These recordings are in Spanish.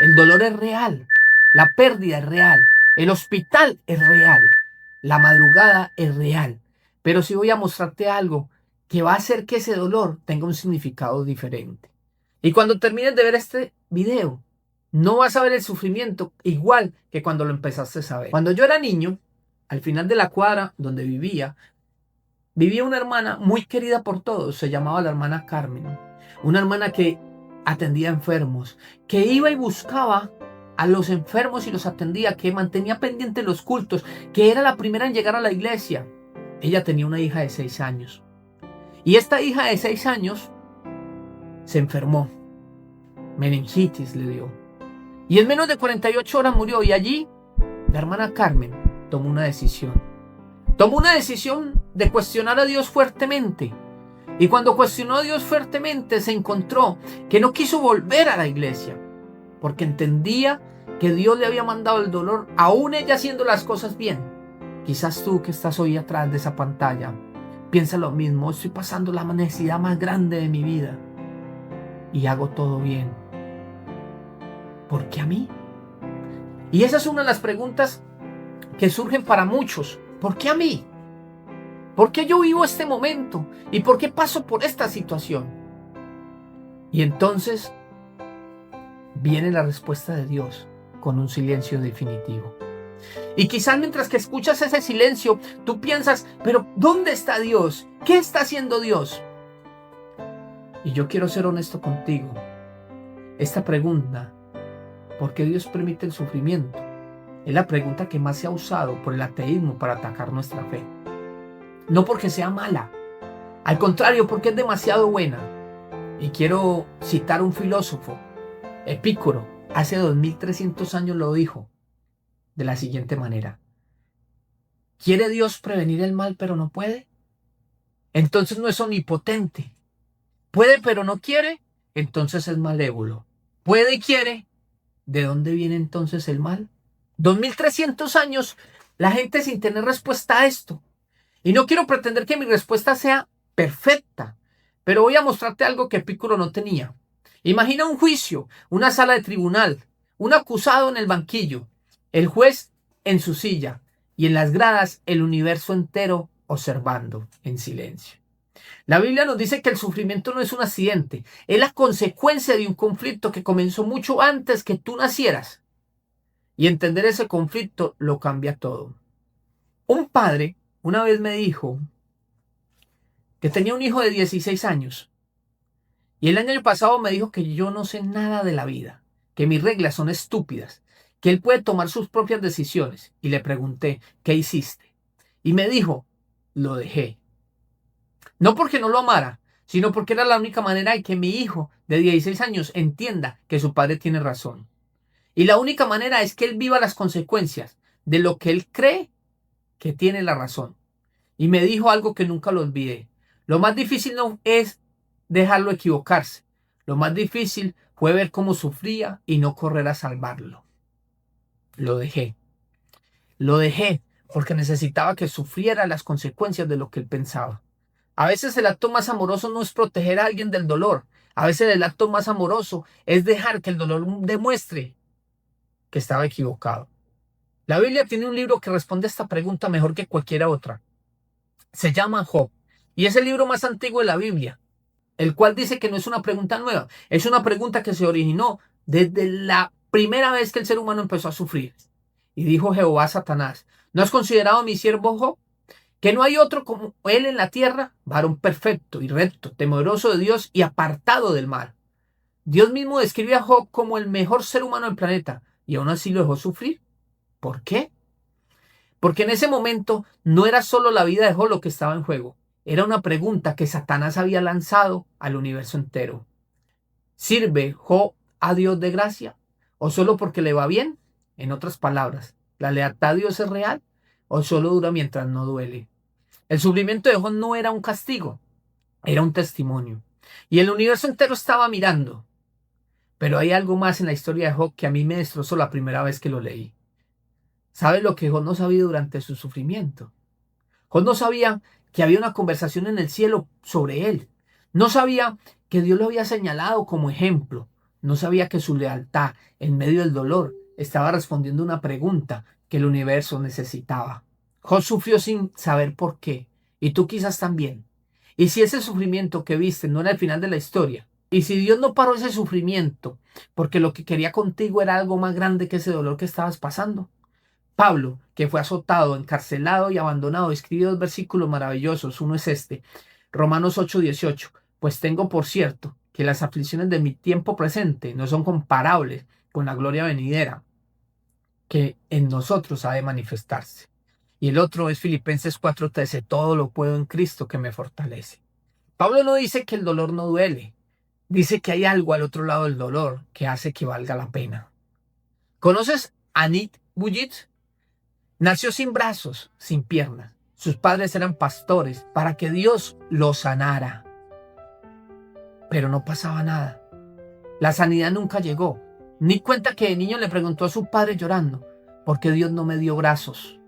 El dolor es real, la pérdida es real, el hospital es real, la madrugada es real. Pero sí voy a mostrarte algo que va a hacer que ese dolor tenga un significado diferente. Y cuando termines de ver este video, no vas a ver el sufrimiento igual que cuando lo empezaste a ver. Cuando yo era niño, al final de la cuadra donde vivía una hermana muy querida por todos, se llamaba la hermana Carmen. Una hermana que atendía enfermos, que iba y buscaba a los enfermos y los atendía, que mantenía pendientes los cultos, que era la primera en llegar a la iglesia. Ella tenía una hija de 6 años. Y esta hija de 6 años se enfermó. Meningitis le dio. Y en menos de 48 horas murió. Y allí la hermana Carmen tomó una decisión. Tomó una decisión de cuestionar a Dios fuertemente. Y cuando cuestionó a Dios fuertemente, se encontró que no quiso volver a la iglesia, porque entendía que Dios le había mandado el dolor, aún ella haciendo las cosas bien. Quizás tú que estás hoy atrás de esa pantalla, piensa lo mismo. Estoy pasando la necesidad más grande de mi vida y hago todo bien. ¿Por qué a mí? Y esa es una de las preguntas que surgen para muchos. ¿Por qué a mí? ¿Por qué yo vivo este momento? ¿Y por qué paso por esta situación? Y entonces viene la respuesta de Dios con un silencio definitivo. Y quizás mientras que escuchas ese silencio, tú piensas, pero ¿dónde está Dios? ¿Qué está haciendo Dios? Y yo quiero ser honesto contigo. Esta pregunta, ¿por qué Dios permite el sufrimiento?, es la pregunta que más se ha usado por el ateísmo para atacar nuestra fe. No porque sea mala, al contrario, porque es demasiado buena. Y quiero citar a un filósofo, Epicuro, hace 2300 años lo dijo de la siguiente manera: ¿quiere Dios prevenir el mal pero no puede? Entonces no es omnipotente. ¿Puede pero no quiere? Entonces es malévolo. ¿Puede y quiere? ¿De dónde viene entonces el mal? 2300 años, la gente sin tener respuesta a esto. Y no quiero pretender que mi respuesta sea perfecta, pero voy a mostrarte algo que Epicuro no tenía. Imagina un juicio, una sala de tribunal, un acusado en el banquillo, el juez en su silla y en las gradas el universo entero observando en silencio. La Biblia nos dice que el sufrimiento no es un accidente, es la consecuencia de un conflicto que comenzó mucho antes que tú nacieras. Y entender ese conflicto lo cambia todo. Un padre una vez me dijo que tenía un hijo de 16 años. Y el año pasado me dijo que yo no sé nada de la vida, que mis reglas son estúpidas, que él puede tomar sus propias decisiones. Y le pregunté, ¿qué hiciste? Y me dijo, lo dejé. No porque no lo amara, sino porque era la única manera de que mi hijo de 16 años entienda que su padre tiene razón. Y la única manera es que él viva las consecuencias de lo que él cree que tiene la razón. Y me dijo algo que nunca lo olvidé. Lo más difícil no es dejarlo equivocarse. Lo más difícil fue ver cómo sufría y no correr a salvarlo. Lo dejé. Lo dejé porque necesitaba que sufriera las consecuencias de lo que él pensaba. A veces el acto más amoroso no es proteger a alguien del dolor. A veces el acto más amoroso es dejar que el dolor demuestre que estaba equivocado. La Biblia tiene un libro que responde a esta pregunta mejor que cualquier otra. Se llama Job y es el libro más antiguo de la Biblia, el cual dice que no es una pregunta nueva, es una pregunta que se originó desde la primera vez que el ser humano empezó a sufrir. Y dijo Jehová a Satanás: ¿no has considerado a mi siervo Job? Que no hay otro como él en la tierra, varón perfecto y recto, temeroso de Dios y apartado del mal. Dios mismo describe a Job como el mejor ser humano del planeta y aún así lo dejó sufrir. ¿Por qué? Porque en ese momento no era solo la vida de Job lo que estaba en juego. Era una pregunta que Satanás había lanzado al universo entero. ¿Sirve Job a Dios de gracia? ¿O solo porque le va bien? En otras palabras, ¿la lealtad a Dios es real? ¿O solo dura mientras no duele? El sufrimiento de Job no era un castigo, era un testimonio. Y el universo entero estaba mirando. Pero hay algo más en la historia de Job que a mí me destrozó la primera vez que lo leí. ¿Sabes lo que Job no sabía durante su sufrimiento? Job no sabía que había una conversación en el cielo sobre él. No sabía que Dios lo había señalado como ejemplo. No sabía que su lealtad en medio del dolor estaba respondiendo a una pregunta que el universo necesitaba. Job sufrió sin saber por qué, y tú quizás también. Y si ese sufrimiento que viste no era el final de la historia, y si Dios no paró ese sufrimiento porque lo que quería contigo era algo más grande que ese dolor que estabas pasando. Pablo, que fue azotado, encarcelado y abandonado, escribe dos versículos maravillosos. Uno es este, Romanos 8:18. Pues tengo por cierto que las aflicciones de mi tiempo presente no son comparables con la gloria venidera que en nosotros ha de manifestarse. Y el otro es Filipenses 4:13. Todo lo puedo en Cristo que me fortalece. Pablo no dice que el dolor no duele. Dice que hay algo al otro lado del dolor que hace que valga la pena. ¿Conoces a Nick Bullitt? Nació sin brazos, sin piernas. Sus padres eran pastores para que Dios lo sanara. Pero no pasaba nada. La sanidad nunca llegó. Ni cuenta que de niño le preguntó a su padre llorando, ¿por qué Dios no me dio brazos?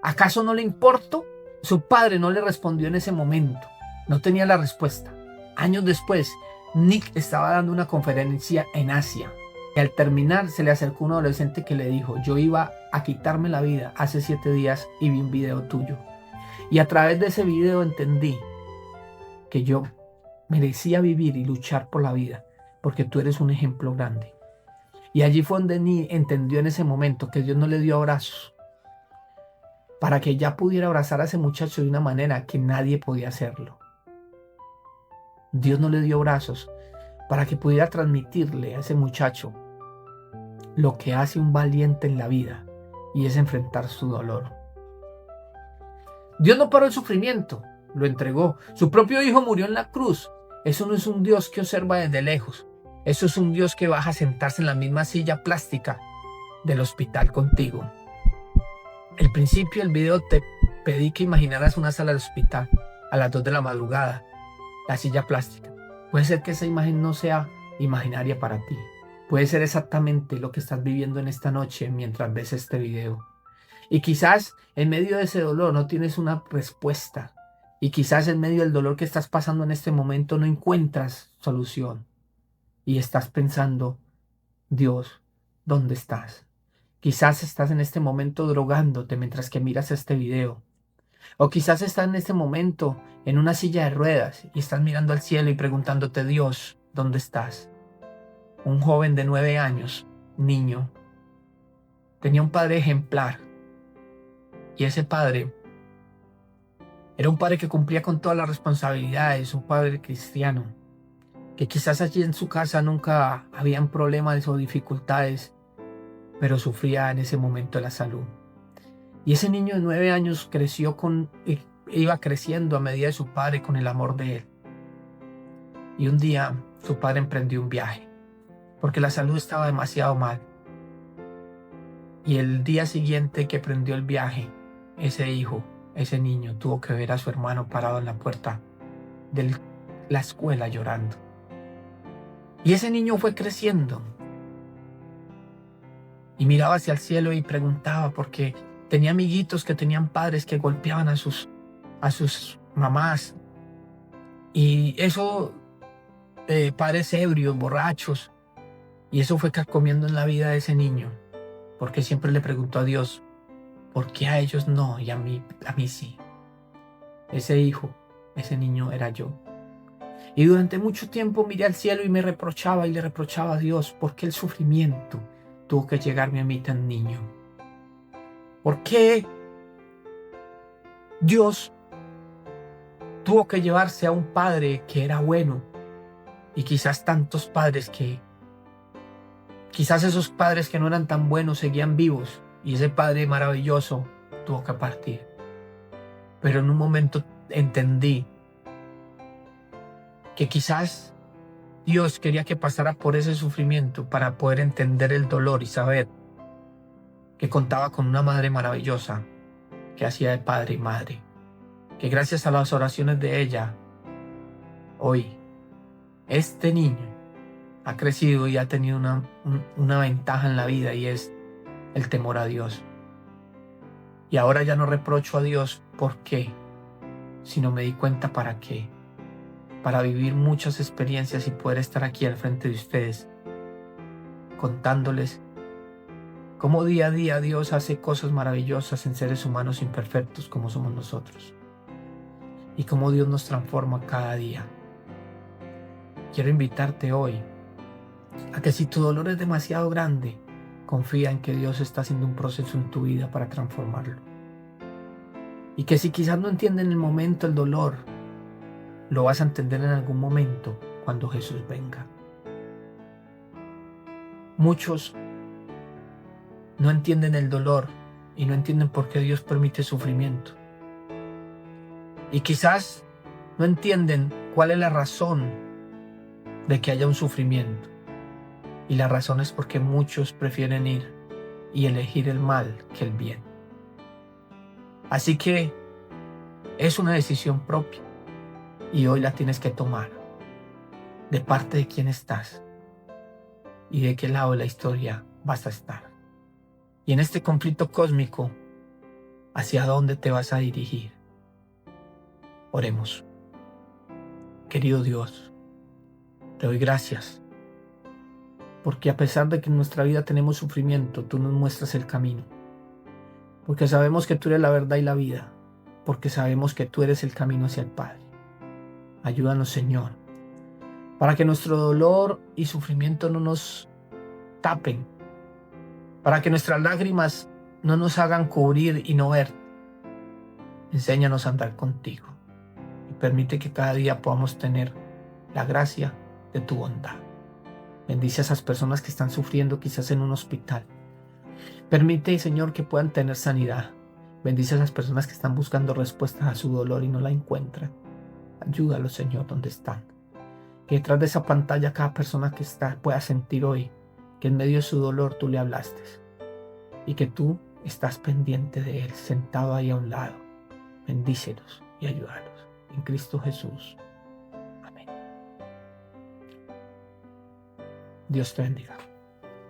¿Acaso no le importó? Su padre no le respondió en ese momento. No tenía la respuesta. Años después, Nick estaba dando una conferencia en Asia. Y al terminar se le acercó un adolescente que le dijo, yo iba a quitarme la vida hace 7 días y vi un video tuyo. Y a través de ese video entendí que yo merecía vivir y luchar por la vida, porque tú eres un ejemplo grande. Y allí fue donde Ni entendió en ese momento que Dios no le dio abrazos para que ella pudiera abrazar a ese muchacho de una manera que nadie podía hacerlo. Dios no le dio brazos para que pudiera transmitirle a ese muchacho lo que hace un valiente en la vida, y es enfrentar su dolor. Dios no paró el sufrimiento, lo entregó. Su propio hijo murió en la cruz. Eso no es un Dios que observa desde lejos. Eso es un Dios que baja a sentarse en la misma silla plástica del hospital contigo. Al principio del video te pedí que imaginaras una sala de hospital a las 2 de la madrugada, la silla plástica. Puede ser que esa imagen no sea imaginaria para ti. Puede ser exactamente lo que estás viviendo en esta noche mientras ves este video. Y quizás en medio de ese dolor no tienes una respuesta. Y quizás en medio del dolor que estás pasando en este momento no encuentras solución. Y estás pensando, Dios, ¿dónde estás? Quizás estás en este momento drogándote mientras que miras este video. O quizás estás en este momento en una silla de ruedas y estás mirando al cielo y preguntándote, Dios, ¿dónde estás? Un joven de 9 años, niño, tenía un padre ejemplar. Y ese padre era un padre que cumplía con todas las responsabilidades, un padre cristiano, que quizás allí en su casa nunca habían problemas o dificultades, pero sufría en ese momento la salud. Y ese niño de 9 años iba creciendo a medida de su padre con el amor de él. Y un día su padre emprendió un viaje, porque la salud estaba demasiado mal. Y el día siguiente que emprendió el viaje, ese niño tuvo que ver a su hermano parado en la puerta de la escuela llorando. Y ese niño fue creciendo y miraba hacia el cielo y preguntaba porque tenía amiguitos que tenían padres que golpeaban a sus mamás. Y eso, padres ebrios, borrachos. Y eso fue carcomiendo en la vida de ese niño. Porque siempre le preguntó a Dios, ¿por qué a ellos no y a mí sí? Ese niño era yo. Y durante mucho tiempo miré al cielo y me reprochaba y le reprochaba a Dios, ¿por qué el sufrimiento tuvo que llegarme a mí tan niño? ¿Por qué Dios tuvo que llevarse a un padre que era bueno? Y quizás tantos padres quizás esos padres que no eran tan buenos seguían vivos y ese padre maravilloso tuvo que partir. Pero en un momento entendí que quizás Dios quería que pasara por ese sufrimiento para poder entender el dolor y saber que contaba con una madre maravillosa que hacía de padre y madre. Que gracias a las oraciones de ella, hoy, este niño ha crecido y ha tenido una ventaja en la vida y es el temor a Dios. Y ahora ya no reprocho a Dios por qué, sino me di cuenta para qué. Para vivir muchas experiencias y poder estar aquí al frente de ustedes contándoles cómo día a día Dios hace cosas maravillosas en seres humanos imperfectos como somos nosotros, y cómo Dios nos transforma cada día. Quiero invitarte hoy a que si tu dolor es demasiado grande, confía en que Dios está haciendo un proceso en tu vida para transformarlo. Y que si quizás no entiendes en el momento el dolor, lo vas a entender en algún momento cuando Jesús venga. Muchos no entienden el dolor y no entienden por qué Dios permite sufrimiento. Y quizás no entienden cuál es la razón de que haya un sufrimiento. Y la razón es porque muchos prefieren ir y elegir el mal que el bien. Así que es una decisión propia y hoy la tienes que tomar. De parte de quién estás y de qué lado de la historia vas a estar. Y en este conflicto cósmico, ¿hacia dónde te vas a dirigir? Oremos. Querido Dios, te doy gracias, porque a pesar de que en nuestra vida tenemos sufrimiento, tú nos muestras el camino. Porque sabemos que tú eres la verdad y la vida, porque sabemos que tú eres el camino hacia el Padre. Ayúdanos, Señor, para que nuestro dolor y sufrimiento no nos tapen, para que nuestras lágrimas no nos hagan cubrir y no ver. Enséñanos a andar contigo y permite que cada día podamos tener la gracia de tu bondad. Bendice a esas personas que están sufriendo quizás en un hospital. Permite, Señor, que puedan tener sanidad. Bendice a esas personas que están buscando respuestas a su dolor y no la encuentran. Ayúdalos, Señor, donde están. Que detrás de esa pantalla cada persona que está pueda sentir hoy que en medio de su dolor tú le hablaste y que tú estás pendiente de él, sentado ahí a un lado. Bendícelos y ayúdalos. En Cristo Jesús. Amén. Dios te bendiga.